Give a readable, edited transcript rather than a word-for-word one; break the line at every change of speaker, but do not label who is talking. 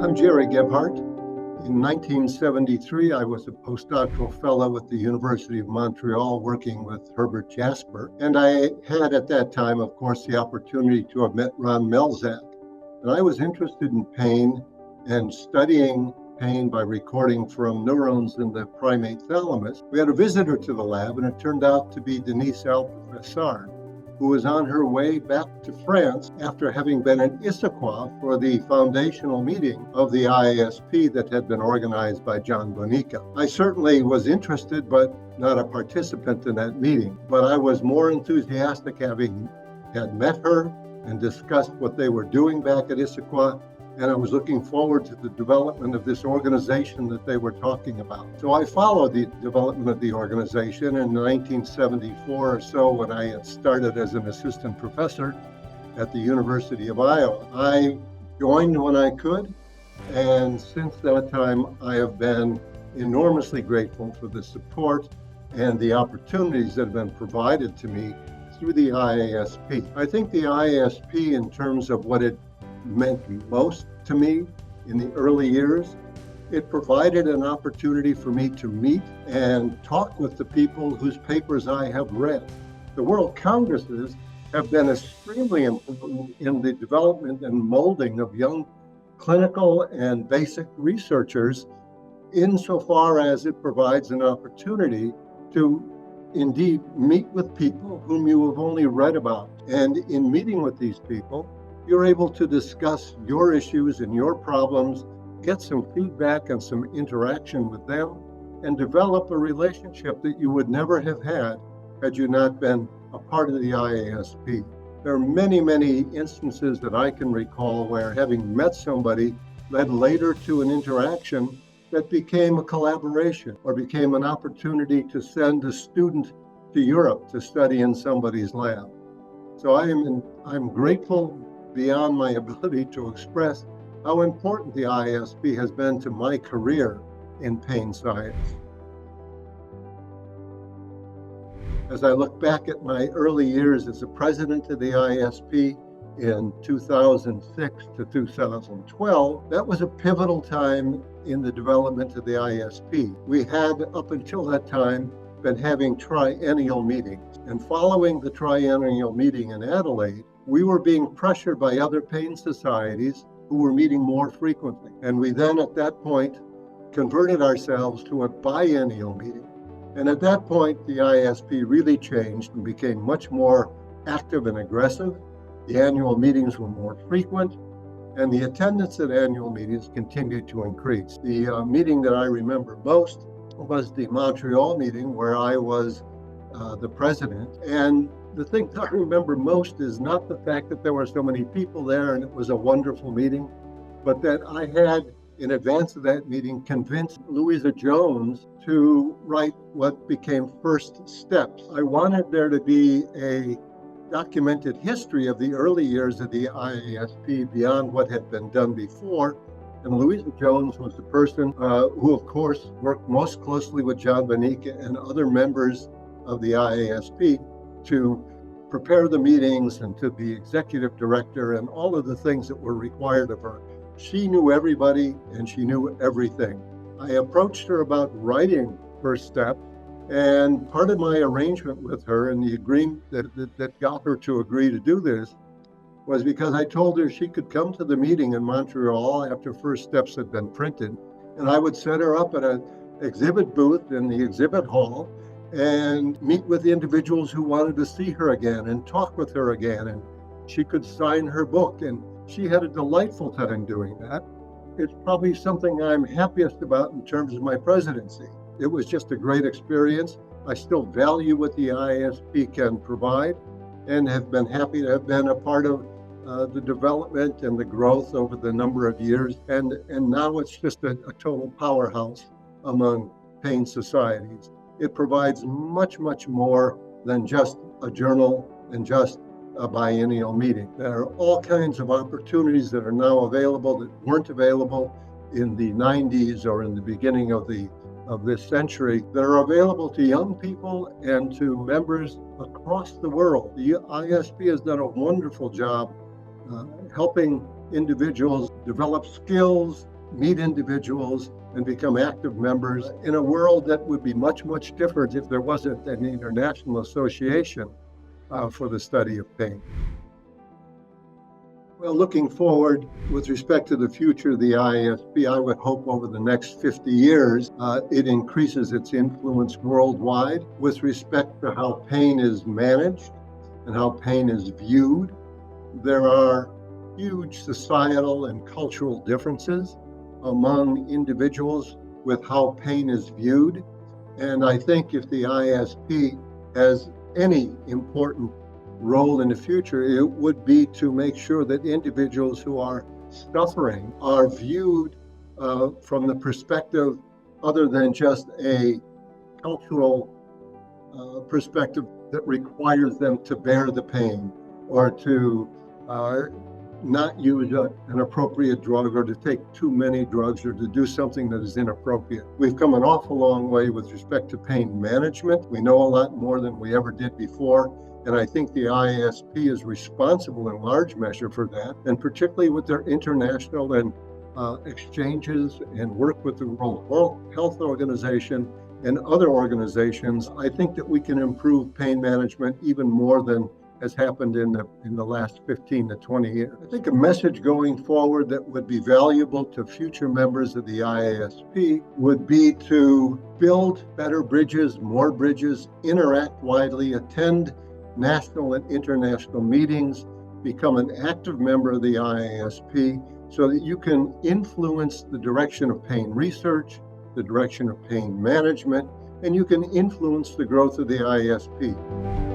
I'm Jerry Gebhart. In 1973, I was a postdoctoral fellow at the University of Montreal working with Herbert Jasper. And I had at that time, of course, the opportunity to have met Ron Melzack. And I was interested in pain and studying pain by recording from neurons in the primate thalamus. We had a visitor to the lab, and it turned out to be Denise Alpessard, who was on her way back to France after having been in Issaquah for the foundational meeting of the IASP that had been organized by John Bonica. I certainly was interested, but not a participant in that meeting. But I was more enthusiastic having had met her and discussed what they were doing back at Issaquah, and I was looking forward to the development of this organization that they were talking about. So I followed the development of the organization in 1974 or so, when I had started as an assistant professor at the University of Iowa. I joined when I could, and since that time I have been enormously grateful for the support and the opportunities that have been provided to me through the IASP. I think the IASP, in terms of what it meant most to me in the early years, it provided an opportunity for me to meet and talk with the people whose papers I have read. The World Congresses have been extremely important in the development and molding of young clinical and basic researchers, insofar as it provides an opportunity to indeed meet with people whom you have only read about. And in meeting with these people, you're able to discuss your issues and your problems, get some feedback and some interaction with them, and develop a relationship that you would never have had you not been a part of the IASP. There are many, many instances that I can recall where having met somebody led later to an interaction that became a collaboration or became an opportunity to send a student to Europe to study in somebody's lab. So I'm grateful beyond my ability to express how important the IASP has been to my career in pain science. As I look back at my early years as a president of the IASP in 2006 to 2012, that was a pivotal time in the development of the IASP. We had, up until that time, been having triennial meetings. And following the triennial meeting in Adelaide, we were being pressured by other pain societies who were meeting more frequently. And we then, at that point, converted ourselves to a biennial meeting. And at that point, the IASP really changed and became much more active and aggressive. The annual meetings were more frequent, and the attendance at annual meetings continued to increase. The meeting that I remember most was the Montreal meeting, where I was the president. And the thing that I remember most is not the fact that there were so many people there and it was a wonderful meeting, but that I had, in advance of that meeting, convinced Louisa Jones to write what became First Steps. I wanted there to be a documented history of the early years of the IASP beyond what had been done before. And Louisa Jones was the person who, of course, worked most closely with John Bonica and other members of the IASP to prepare the meetings and to be executive director and all of the things that were required of her. She knew everybody and she knew everything. I approached her about writing First Step, and part of my arrangement with her and the agreement that got her to agree to do this was because I told her she could come to the meeting in Montreal after First Steps had been printed, and I would set her up at an exhibit booth in the exhibit hall and meet with the individuals who wanted to see her again and talk with her again, and she could sign her book, and she had a delightful time doing that. It's probably something I'm happiest about in terms of my presidency. It was just a great experience. I still value what the IASP can provide and have been happy to have been a part of the development and the growth over the number of years. And now it's just a total powerhouse among pain societies. It provides much, much more than just a journal and just a biennial meeting. There are all kinds of opportunities that are now available that weren't available in the 90s or in the beginning of this century, that are available to young people and to members across the world. The IASP has done a wonderful job helping individuals develop skills, meet individuals, and become active members in a world that would be much, much different if there wasn't an international association for the study of pain. Well, looking forward with respect to the future of the IASP, I would hope over the next 50 years, it increases its influence worldwide with respect to how pain is managed and how pain is viewed. There are huge societal and cultural differences among individuals with how pain is viewed. And I think if the IASP has any important role in the future, it would be to make sure that individuals who are suffering are viewed from the perspective other than just a cultural perspective that requires them to bear the pain or to not use an appropriate drug or to take too many drugs or to do something that is inappropriate. We've come an awful long way with respect to pain management. We know a lot more than we ever did before. And I think the IASP is responsible in large measure for that, and particularly with their international and exchanges and work with the World Health Organization and other organizations. I think that we can improve pain management even more than has happened in the last 15 to 20 years. I think a message going forward that would be valuable to future members of the IASP would be to build better bridges, more bridges, interact widely, attend national and international meetings, become an active member of the IASP so that you can influence the direction of pain research, the direction of pain management, and you can influence the growth of the IASP.